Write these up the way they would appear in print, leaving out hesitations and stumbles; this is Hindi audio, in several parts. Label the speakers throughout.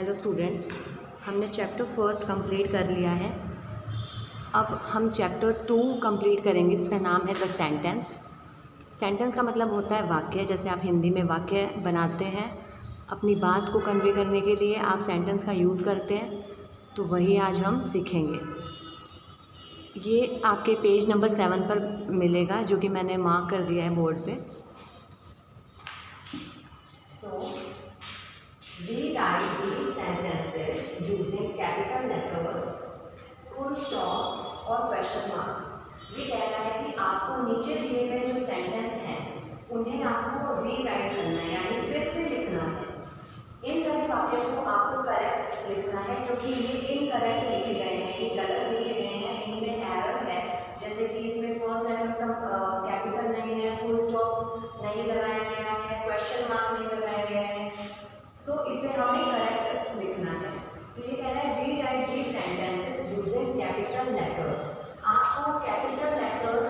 Speaker 1: हेलो स्टूडेंट्स, हमने चैप्टर फर्स्ट कंप्लीट कर लिया है। अब हम चैप्टर 2 कंप्लीट करेंगे जिसका नाम है द सेंटेंस। सेंटेंस का मतलब होता है वाक्य। जैसे आप हिंदी में वाक्य बनाते हैं, अपनी बात को कन्वे करने के लिए आप सेंटेंस का यूज़ करते हैं, तो वही आज हम सीखेंगे। ये आपके पेज नंबर 7 पर मिलेगा, जो कि मैंने मार्क कर दिया है बोर्ड पे। Rewrite these sentences using capital letters, full stops और question marks। ये कह रहा है कि आपको नीचे दिए गए जो सेंटेंस हैं उन्हें आपको रीराइट करना है, यानी फिर से लिखना है। इन सभी वाक्यों को आपको करेक्ट लिखना है, क्योंकि ये इनकरेक्ट लिखे गए हैं, ये गलत लिखे गए हैं, इनमें एरर है। जैसे कि इसमें फर्स्ट लेटर का कैपिटल नहीं है, फुल स्टॉप्स नहीं लगाया गया है, क्वेश्चन मार्क नहीं लगाया गया है। सो इसे हमें करेक्ट लिखना है। तो ये कह रहा है रीराइट दी सेंटेंसेस यूजिंग कैपिटल लेटर्स। आपको कैपिटल लेटर्स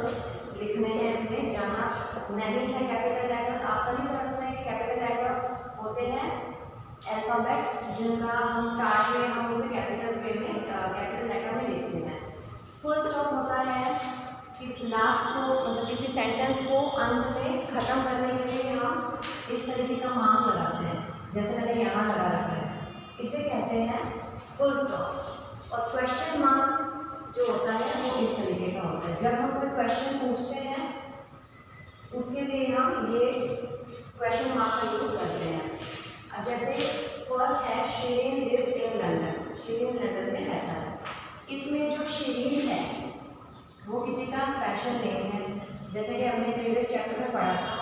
Speaker 1: लिखने हैं इसमें, जहाँ नहीं है कैपिटल लेटर्स। आप सभी समझते हैं कि कैपिटल लेटर होते हैं अल्फाबेट्स, जिनका हम स्टार्ट में हम उसे कैपिटल वे में कैपिटल लेटर में लिखते हैं। फुल स्टॉप होता है कि लास्ट को, मतलब किसी सेंटेंस को अंत में ख़त्म करने के लिए हम इस तरीके का मार्क लगाते हैं, जैसे मैंने यहाँ लगा रखा है, इसे कहते हैं फुल स्टॉप। और क्वेश्चन मार्क जो होता है वो इस तरीके का होता है। जब हम कोई क्वेश्चन पूछते हैं उसके लिए हम ये क्वेश्चन मार्क का यूज़ करते हैं। अब जैसे फर्स्ट है Shirin lives in London. Shirin London में रहता है। इसमें जो शीरीन है वो किसी का स्पेशल नेम है, जैसे कि हमने प्रीवियस चैप्टर में पढ़ा था।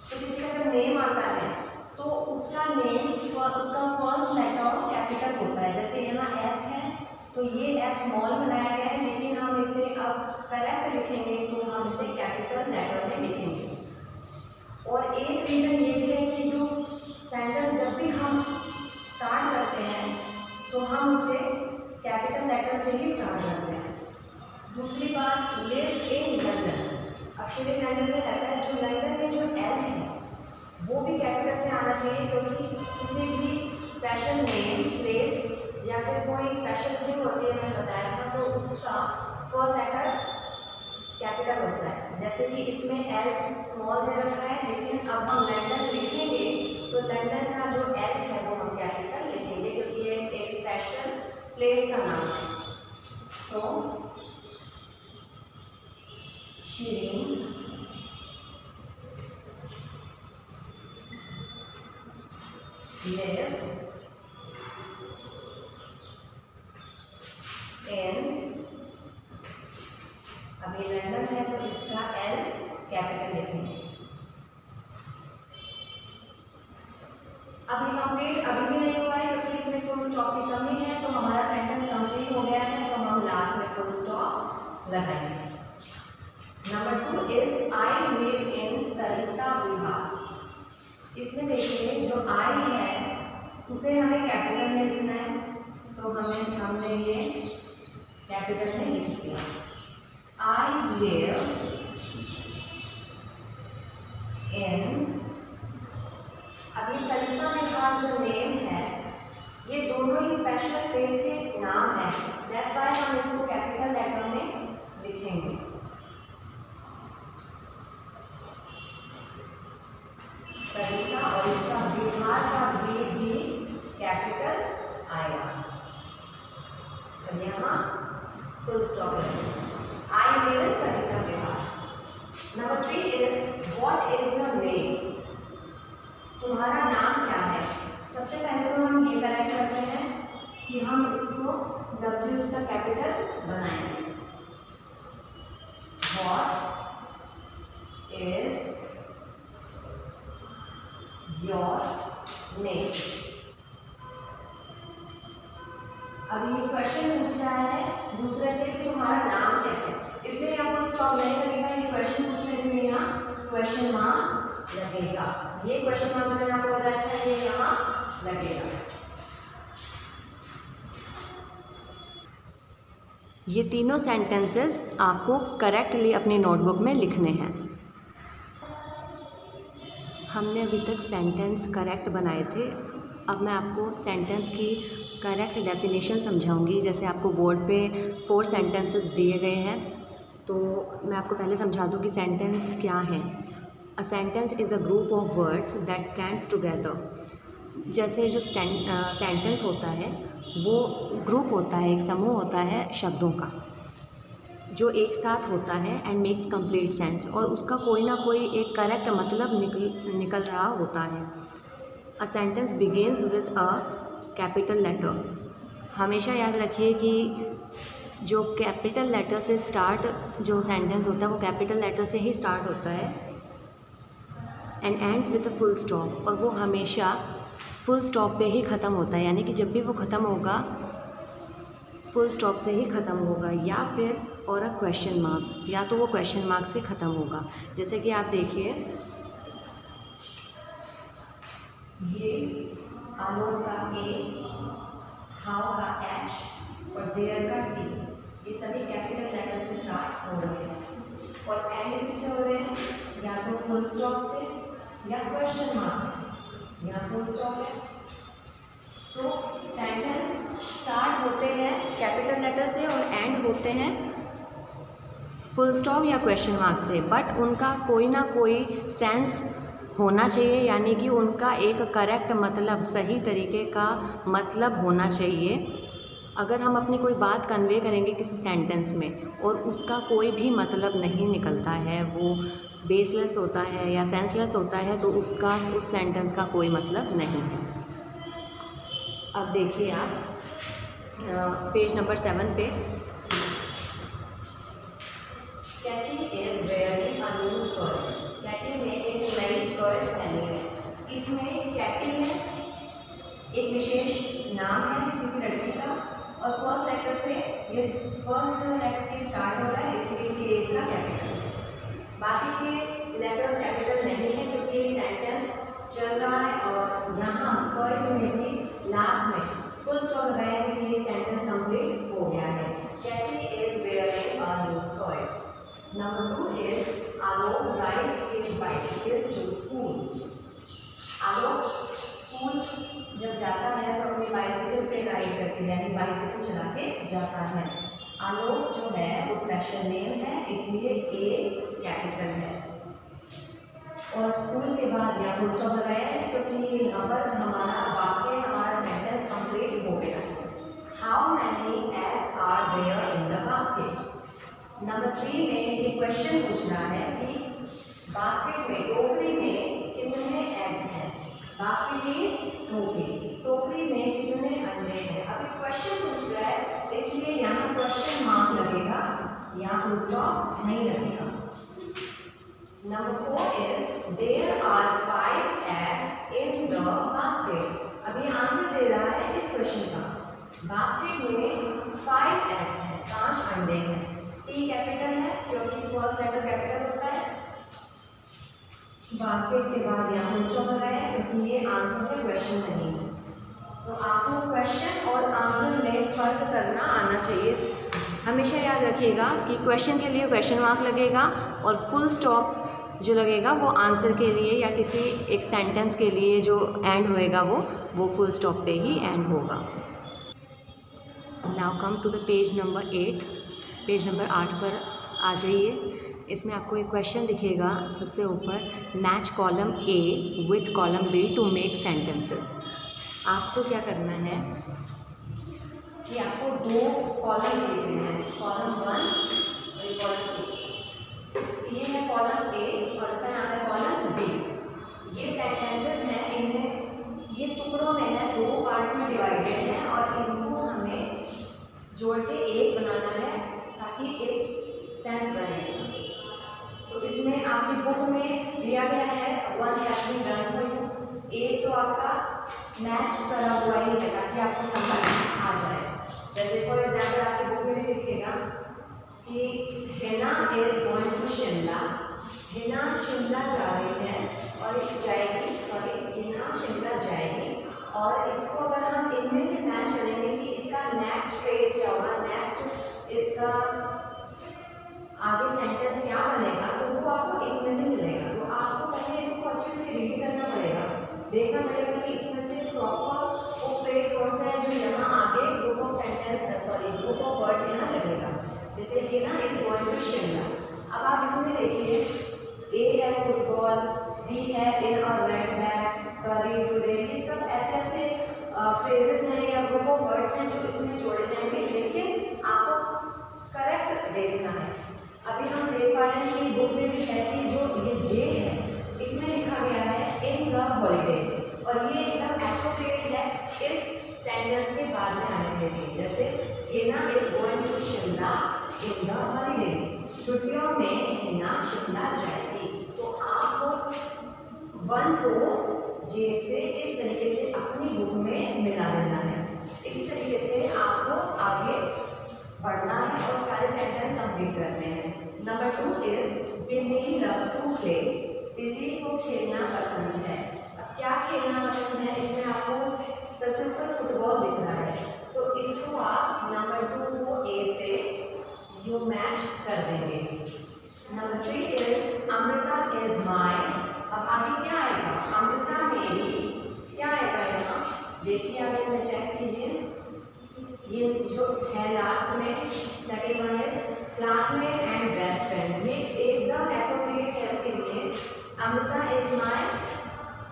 Speaker 1: तो किसी का जब नेम आता है तो उसका नेम, उसका फर्स्ट लेटर कैपिटल होता है। जैसे यहाँ एस है तो ये एस स्मॉल बनाया गया है, लेकिन हम इसे अब करेक्ट लिखेंगे तो हम इसे कैपिटल लेटर में लिखेंगे। और एक रीज़न ये भी है कि जो सेंटेंस जब भी हम स्टार्ट करते हैं तो हम उसे कैपिटल लेटर से ही स्टार्ट करते हैं। दूसरी बात, लिव्स इन लंदन। अब शीरीन लंदन में रहता है, जो लंदन में जो एल है वो भी कैपिटल में आना चाहिए, क्योंकि किसी भी स्पेशल नेम, प्लेस या फिर कोई स्पेशल थिंग होती है, मैंने बताया था, तो उसका फर्स्ट लेटर कैपिटल होता है। जैसे कि इसमें एल स्मॉल दे रखा है, लेकिन अब हम लंदन लिखेंगे तो लंदन का जो एल है वो हम कैपिटल लिखेंगे, क्योंकि ये एक स्पेशल प्लेस का नाम है। सो शीरीन lives in, अभी लंदन है तो इसका एल कैपिटल लिखेंगे। अभी कंप्लीट अभी भी नहीं हुआ है, क्योंकि इसमें फुल स्टॉप की कमी है। तो हमारा सेंटेंस कंप्लीट हो गया है, तो हम लास्ट में फुल स्टॉप लगाएंगे। Number 2 is I live in Sarita Vihar. इसमें देखिए जो आई है उसे हमें कैपिटल में लिखना है। सो हमने ये कैपिटल में लिख दिया। आई लिव इन, अभी सरिता विहार जो नेम है ये दोनों ही स्पेशल प्लेस के नाम है, दैट्स व्हाई हम इसको कैपिटल लेटर में लिखेंगे। सरिता और इसका बिहार का भी कैपिटल आएगा, तो यहाँ फुल स्टॉप लगेगा। आई live in Sarita Bihar. Number 3 is what is your name. तुम्हारा नाम क्या है। सबसे पहले तो हम ये करेक्ट करते हैं कि हम इसको W इसका कैपिटल बनाएंगे। What is your name. अब ये क्वेश्चन पूछ रहा है दूसरे से कि तुम्हारा नाम क्या है, इसलिए यहाँ फुल स्टॉप नहीं लगेगा। ये क्वेश्चन पूछने से यहाँ क्वेश्चन मार्क लगेगा। ये क्वेश्चन मार्क मैंने आपको बताया था, ये यहाँ लगेगा। ये तीनों सेंटेंसेस आपको करेक्टली अपनी नोटबुक में लिखने हैं। हमने अभी तक सेंटेंस करेक्ट बनाए थे अब मैं आपको सेंटेंस की करेक्ट डेफिनेशन समझाऊंगी। जैसे आपको बोर्ड पे 4 सेंटेंसेस दिए गए हैं, तो मैं आपको पहले समझा दूँ कि सेंटेंस क्या है। A sentence is a group of words that stands together. जैसे जो सेंटेंस होता है वो ग्रुप होता है, एक समूह होता है शब्दों का जो एक साथ होता है एंड मेक्स कंप्लीट सेंस, और उसका कोई ना कोई एक करेक्ट मतलब निकल रहा होता है। A sentence begins with a capital letter. हमेशा याद रखिए कि जो कैपिटल लेटर से स्टार्ट जो सेंटेंस होता है वो कैपिटल लेटर से ही स्टार्ट होता है and ends with a full stop, और वो हमेशा फुल स्टॉप पे ही ख़त्म होता है। यानी कि जब भी वो ख़त्म होगा फुल स्टॉप से ही ख़त्म होगा, या फिर और अ क्वेश्चन मार्क, या तो वो क्वेश्चन मार्क से ख़त्म होगा। जैसे कि आप देखिए, ये आलोक का ए, हाउ का एच और देयर का टी, ये सभी कैपिटल लेटर से स्टार्ट हो रहे हैं और एंड किससे हो रहे हैं, या तो फुल स्टॉप से या क्वेश्चन मार्क से। यहाँ फुल स्टॉप है। सो सेंटेंस स्टार्ट होते हैं कैपिटल लेटर से और एंड होते हैं फुल स्टॉप या क्वेश्चन मार्क से, बट उनका कोई ना कोई सेंस होना चाहिए, यानी कि उनका एक करेक्ट मतलब, सही तरीके का मतलब होना चाहिए। अगर हम अपनी कोई बात कन्वे करेंगे किसी सेंटेंस में और उसका कोई भी मतलब नहीं निकलता है, वो बेसलेस होता है या सेंसलेस होता है, तो उसका उस सेंटेंस का कोई मतलब नहीं है। अब देखिए आप पेज नंबर 7 पे, Katie is wearing a new skirt. Katie ने एक नई स्कर्ट पहनी है। इसमें कैटी है, एक विशेष नाम है किसी लड़की का, और फर्स्ट लेटर से स्टार्ट हो रहा है, इसलिए ये इसका कैपिटल है। बाकी के लेटर्स कैपिटल नहीं है क्योंकि ये सेंटेंस चल रहा है और यहाँ स्कर्ट में भी लास्ट में फुल स्टॉप लगाया है कि ये सेंटेंस कंप्लीट हो गया है। Katie is wearing a new skirt. Number 2 is Alok rides his bicycle to school. Alok school जब जाता है तो अपनी बाइसिकल पे राइड करके, यानी बाइसिकल चला के जाता है। आलोक जो है वो स्पेशल नेम है, इसलिए ए कैपिटल है। और स्कूल के बाद यहाँ फुल स्टॉप लगाया है क्योंकि यहाँ पर हमारा वाक्य, हमारा सेंटेंस कंप्लीट हो गया। How many eggs are there in the basket. Number 3 में ये क्वेश्चन पूछ रहा है कि बास्केट में, टोकरी में कितने एग्स हैं। बास्केट मीन्स टोकरी, टोकरी में कितने अंडे हैं। अभी क्वेश्चन पूछ रहा है इसलिए यहाँ क्वेश्चन मार्क लगेगा, यहाँ फुल स्टॉप नहीं लगेगा। Number 4 is there are 5 eggs in the basket. अभी आंसर दे रहा है इस क्वेश्चन का। बास्केट में 5 एग्स हैं, 5 अंडे हैं। टी कैपिटल है क्योंकि फर्स्ट लेटर कैपिटल होता है। बास्केट के बाद यहाँ फुल स्टॉप लगाया है क्योंकि ये आंसर है, क्वेश्चन नहीं है। तो आपको क्वेश्चन और आंसर में फर्क करना आना चाहिए। हमेशा याद रखिएगा कि क्वेश्चन के लिए क्वेश्चन मार्क लगेगा और फुल स्टॉप जो लगेगा वो आंसर के लिए या किसी एक सेंटेंस के लिए जो एंड होएगा वो फुल स्टॉप पे ही एंड होगा। Now come to the page number 8। Page number 8 पर आ जाइए। इसमें आपको एक क्वेश्चन दिखेगा सबसे ऊपर, match column A with column B to make sentences. आपको क्या करना है कि आपको 2 कॉलम देते हैं, कॉलम 1 और कॉलम 2। ये है कॉलम ए और इसका नाम है कॉलम बी। ये सेंटेंसेस हैं, इन्हें ये टुकड़ों में है, 2 पार्ट्स में डिवाइडेड है और इनको हमें जोड़ के एक बनाना है ताकि एक सेंस बने इसका। तो इसमें आपकी बुक में दिया गया है 1 has been done for you. एक तो आपका मैच करा हुआ ही है ताकि आपको समझ आ जाए। जैसे फॉर एग्जाम्पल आपकी बुक में भी लिखेगा कि Hina is going to Shimla. Hina Shimla जा रही है और जाएगी, सॉरी हिना शिमला जाएगी। और इसको अगर हम इनमें से मैच करेंगे कि इसका नेक्स्ट फ्रेज क्या होगा, नेक्स्ट इसका आगे सेंटेंस क्या बनेगा, तो वो आपको इसमें से मिलेगा। तो आपको पहले इसको अच्छे से रीड करना पड़ेगा, देखना पड़ेगा कि इसमें से proper sentence group of words यहाँ लगेगा। जैसे Hina is going to Shimla. अब आप इसमें देखिए, ए है फुटबॉल, बी है in a red bag, curry today, ये सब ऐसे ऐसे फ्रेजेस हैं या ग्रुप ऑफ वर्ड्स हैं जो इसमें जोड़े जाएंगे, लेकिन आपको करेक्ट देखना है। अभी हम देख पा रहे हैं कि बुक में भी है कि जो ये जे है इसमें लिखा गया है इन द हॉलीडेज, और ये एकदम एप्रोप्रिएट है इस सेंटेंस के बाद में आने के लिए। जैसे Hina is going to Shimla in the holidays, छुट्टियों में हिना शिमला जाएगी। तो आपको वन को जे से इस तरीके से अपनी बुक में मिला देना है। इसी तरीके से आपको आगे बढ़ना है और सारे सेंटेंस कंप्लीट करने हैं। नंबर 2 इज बिल्ली लव्स टू प्ले। बिल्ली को खेलना पसंद है। अब क्या खेलना पसंद है, इसमें आपको सबसे ऊपर फुटबॉल दिख रहा है, तो इसको आप नंबर 2 को ए से यू मैच कर देंगे। Number 3 is Amrita is my. अब आगे क्या आएगा, अमृता मेरी, क्या आएगा यहाँ देखिए, आप इसमें चेक कीजिए, ये जो है लास्ट में second one is classmate and best friend. ये एकदम एप्रोप्रिएट है इसके लिए। Amrita is my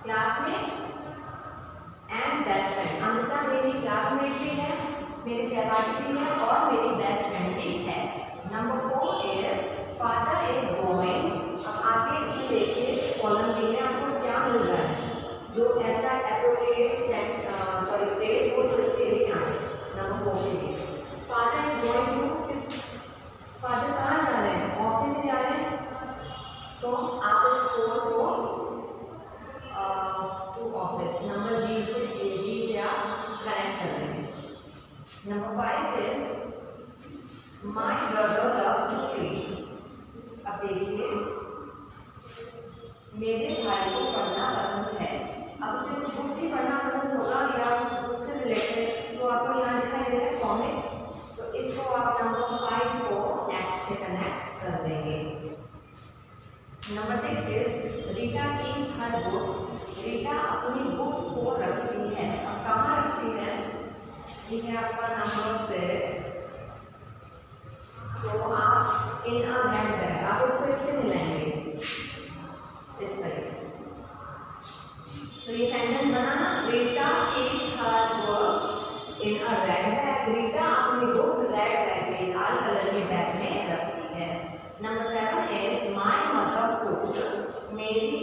Speaker 1: classmate and best friend. Amrita मेरी क्लासमेट भी है, मेरी सहपाठी भी है और मेरी बेस्ट फ्रेंड भी है। Number 4 is father is going. अब आगे इसमें देखिए कॉलम बी में आपको क्या मिल रहा है, जो ऐसा एप्रोप्रिएट फ्रेज हो जो इसके लिए आए। नंबर 4 के लिए father is going to, father कहाँ जा रहे हैं, ऑफिस जा रहे हैं, सो आप इस फोर को टू ऑफिस नंबर जी से आप कनेक्ट कर देंगे। Number 5 is my brother loves to read. अब देखिए मेरे भाई को पढ़ना पसंद है। अब उसे कुछ बुक्स ही पढ़ना पसंद होगा या कुछ बुक से रिलेटेड, तो आपको यहाँ दिखाई दे रहा है कॉमिक्स, तो इसको आप नंबर 5 को एच से कनेक्ट कर देंगे। Number 6 is Rita keeps her books. Rita अपनी बुक्स को रखती है। अब कहाँ रखती है, ये है आपका नंबर 6। सो आप इन अ रेड बैग, आप उसको इससे मिलाएंगे इस तरीके से। तो ये सेंटेंस बना ना, Rita keeps her books in a red bag. Rita अपनी बुक रेड बैग में, लाल कलर के बैग में रखती है। Number 7 is my mother cooked. मेरी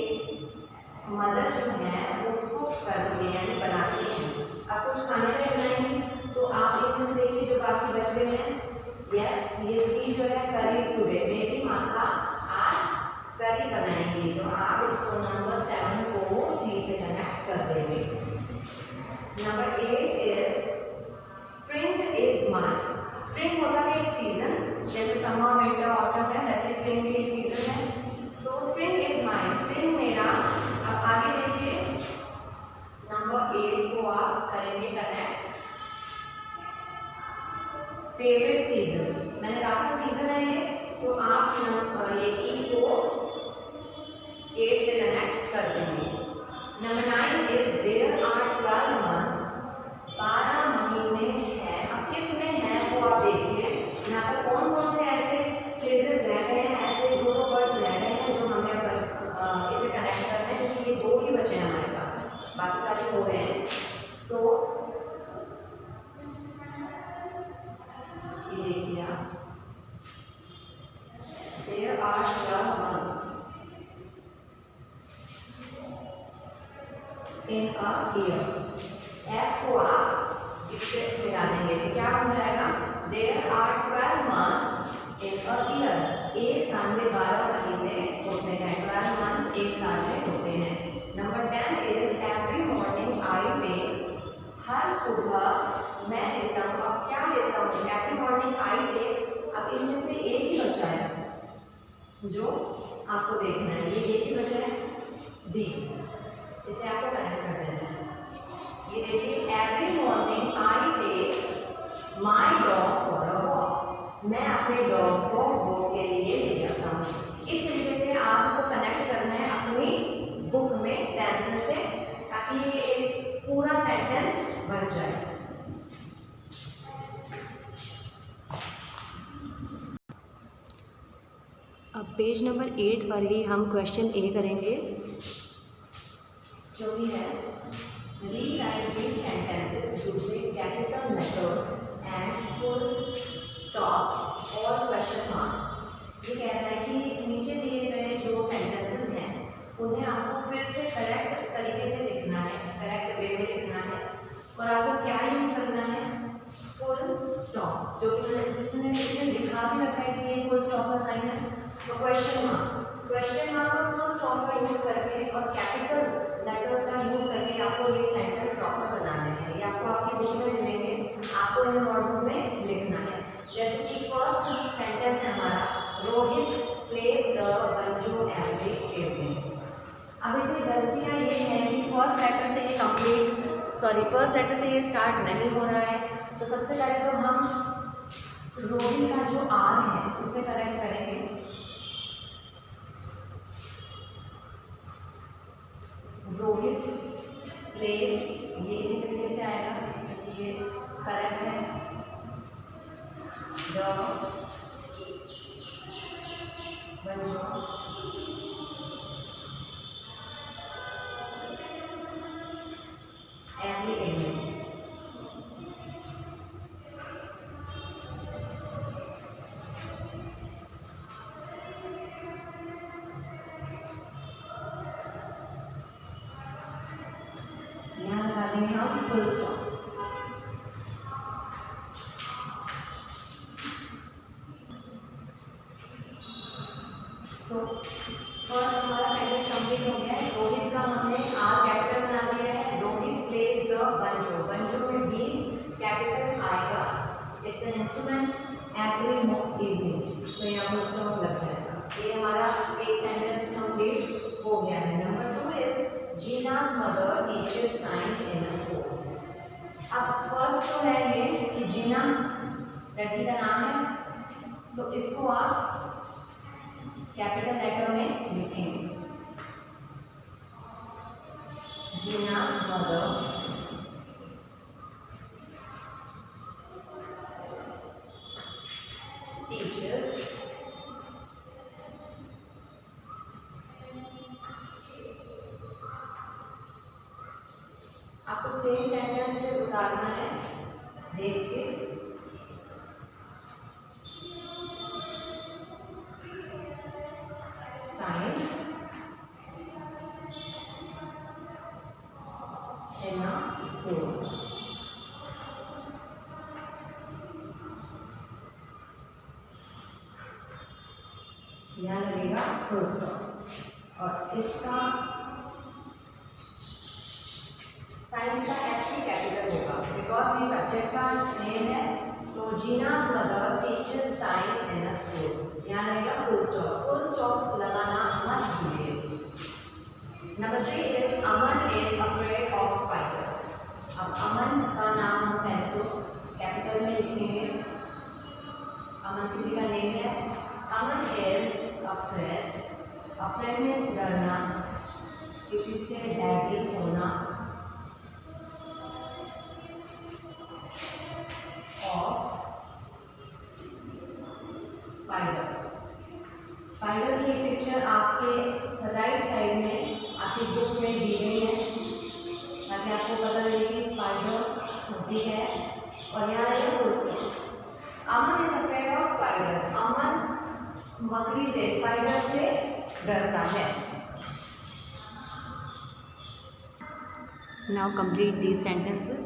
Speaker 1: मदर जो है वो कुक करती है यानी बनाती है। अब कुछ खाने का बनाएंगी, तो आप एक से देखिए जो बाकी बच गए हैं, यस ये सी जो है करी टुडे, मेरी माता आज करी बनाएंगी, तो आप इसको नंबर 7 को सी से कनेक्ट कर देंगे। Number 8 is spring is my. Spring होता है एक सीजन, जैसे समर विंटर ऑटम है, वैसे स्प्रिंग भी एक सीजन है। सो स्प्रिंग इज माय, स्प्रिंग मेरा। अब आगे देखिए नंबर 8 को आप करेंगे कनेक्ट फेवरेट सीजन। मैंने कहा सीजन है ये, तो आप ये ई को 8 से कनेक्ट कर देंगे। Number 9 is there are 12 months. 12 महीने हैं। अब किस में है वो आप देखिए, यहाँ पर कौन कौन से ऐसे फ्रेजेस रह गए हैं, ऐसे ग्रुप ऑफ वर्ड्स रह गए हैं जो हमें इसे कनेक्ट करते हैं, क्योंकि ये 2 ही बचे हैं हमारे पास, बाकी सारे हो गए हैं। सो ये देखिए आप, there are 12 months in a year. F को आप इससे मिला देंगे तो क्या हो जाएगा, there are 12 months in a year. एक साल में 12 महीने होते हैं, 12 मंथ्स एक साल में होते हैं। Number 10 is every morning I take. हर सुबह मैं लेता हूँ। अब क्या लेता हूँ, एवरी मॉर्निंग आई टेक। अब इनमें से एक ही बचा है जो आपको देखना है, ये एक ही बचा है डी, इसे आपको कनेक्ट कर देना है। ये देखिए every morning I take my dog for a walk. मैं अपने डॉग को वॉक के लिए ले जाता हूँ। इस तरीके से आपको कनेक्ट करना है अपनी बुक में पेंसिल से, ताकि ये एक पूरा सेंटेंस बन जाए। पेज नंबर 8 पर ही हम क्वेश्चन ए करेंगे, जो भी है rewrite these sentences using capital letters and full stops और क्वेश्चन मार्क्स। ये कह रहा है कि नीचे दिए गए जो सेंटेंसेस हैं उन्हें आपको फिर से करेक्ट तरीके से लिखना है, करेक्ट वे में लिखना है। और आपको क्या यूज करना है? फुल स्टॉप, जो कि जिसने लिखा भी रखा है कि ये फुल स्टॉप का साइन है, तो क्वेश्चन मार्क और फुल स्टॉप का यूज करके और कैपिटल लेटर्स का यूज करके आपको ये सेंटेंस प्रॉपर बनाने हैं। ये आपको आपकी बुक में मिलेंगे, आपको इन्हें नोटबुक में लिखना है। जैसे कि फर्स्ट सेंटेंस है हमारा, Rohit plays the banjo every evening. अब इसमें गलतियाँ ये हैं कि फर्स्ट लेटर से ये स्टार्ट नहीं हो रहा है। तो सबसे पहले तो हम रोहित का जो आर है उसे करेक्ट करेंगे। रोहित प्लेस, ये इसी तरीके से आएगा क्योंकि ये करेक्ट है। The banjo every evening. यहाँ लगा देंगे हम फुल स्टॉप। सो फर्स्ट हमारा सेंटेंस कंप्लीट हो गया है। रोहित का हमने आर कैपिटल बना दिया है। Rohit plays the banjo, banjo में बी कैपिटल आएगा। It's an instrument every evening, तो यहाँ पर स्टॉप लग जाएगा। ये हमारा एक सेंटेंस कंप्लीट हो गया है। Number 2 is Jeena's mother teaches science in the school। अब फर्स्ट तो है ये कि जीना लड़की का नाम है, सो इसको आप कैपिटल लेटर में लिखेंगे। जीना's mother teaches आपको सेम सेंटेंस में उतारना है देख के। साइंस इन अ स्कूल। यहाँ लगेगा फुल स्टॉप और इसका साइंस का एस भी कैपिटल होगा बिकॉज ये सब्जेक्ट का नेम है। सो जीना's mother teaches science in a school। यहाँ लगेगा फुल स्टॉप। फुल स्टॉप लगाना मत भूलिए। Number 3 is Aman is afraid of spiders. अब अमन का नाम हम पहले तो कैपिटल में लिखेंगे। अमन किसी का नेम है। अमन इज अफ्रेड, अफ्रेड मीन्स डरना, किसी से डैडी होना। स्पाइडर की पिक्चर आपके राइट साइड में आपकी बुक में दी गई है ताकि आपको पता लगे कि स्पाइडर होती है। और यहाँ आएगा full stop. Aman is afraid of spiders. Aman मकड़ी से, स्पाइडर से डरता है। Now complete these sentences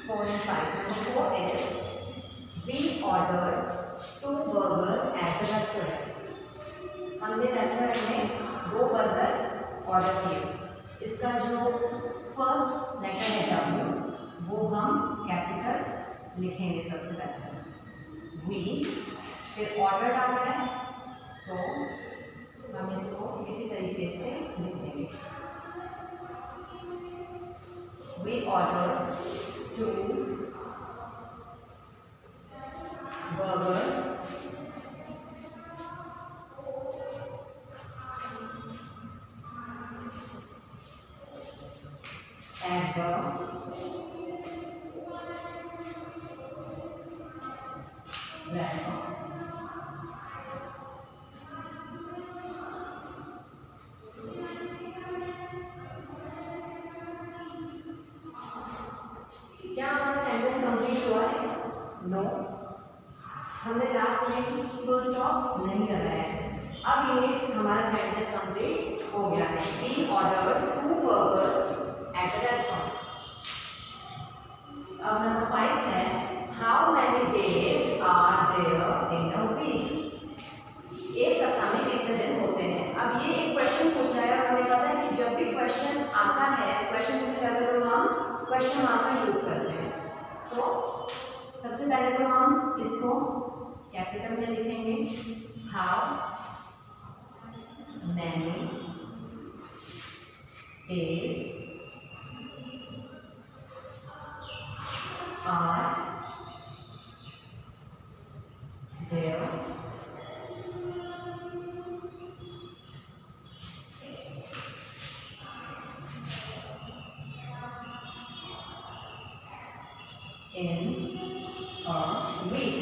Speaker 1: 4 and 5। Number 4 is we ordered 2 burgers at the restaurant। हमने रेस्टोरेंट में 2 बर्गर ऑर्डर किए। इसका जो फर्स्ट लेटर है W वो हम कैपिटल लिखेंगे सबसे पहले। वी, फिर ऑर्डर डालना है, सो हम इसको इसी तरीके से लिख देंगे। We order 2 burgers at the restaurant। क्या हमारा सेंटेंस कंप्लीट हुआ है? नो, हमने लास्ट में फुल स्टॉप नहीं लगाया है। अब ये हमारा सेंटेंस कंप्लीट हो गया है। We ordered 2 burgers at the restaurant. अब नंबर 5 है, how many days are there in a week? एक सप्ताह में कितने दिन होते हैं? अब ये एक क्वेश्चन पूछ रहा है और हमें पता है कि जब भी क्वेश्चन आता है, क्वेश्चन पूछने जाते हैं तो हम क्वेश्चन मार्क का यूज करते हैं। सो सबसे पहले तो हम इसको कैपिटल में लिखेंगे, how many days are there in a week.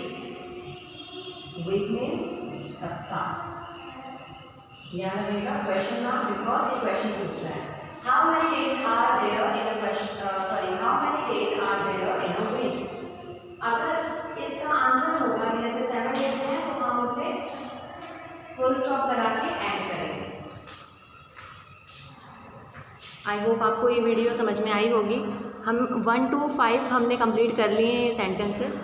Speaker 1: Week means सप्ताह। यहाँ रहेगा क्वेश्चन मार्क बिकॉज ये क्वेश्चन पूछ रहा है। How many days are there in a how many days are there in a week? अगर इसका आंसर होगा कि जैसे 7 days है तो हम उसे फुल स्टॉप लगा के ऐड करेंगे। आई होप आपको ये वीडियो समझ में आई होगी। हम 1 to 5 हमने कंप्लीट कर लिए हैं ये सेंटेंसेस,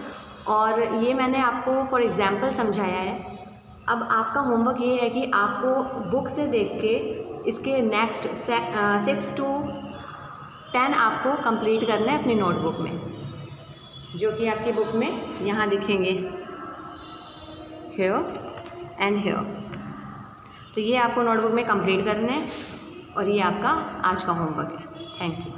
Speaker 1: और ये मैंने आपको फॉर एग्जांपल समझाया है। अब आपका होमवर्क ये है कि आपको बुक से देख के इसके नेक्स्ट 6 to 10 आपको कंप्लीट करना है अपनी नोटबुक में, जो कि आपकी बुक में यहाँ दिखेंगे, हियर एंड हियर। तो ये आपको नोटबुक में कंप्लीट करना है और ये आपका आज का होमवर्क है। Thank you.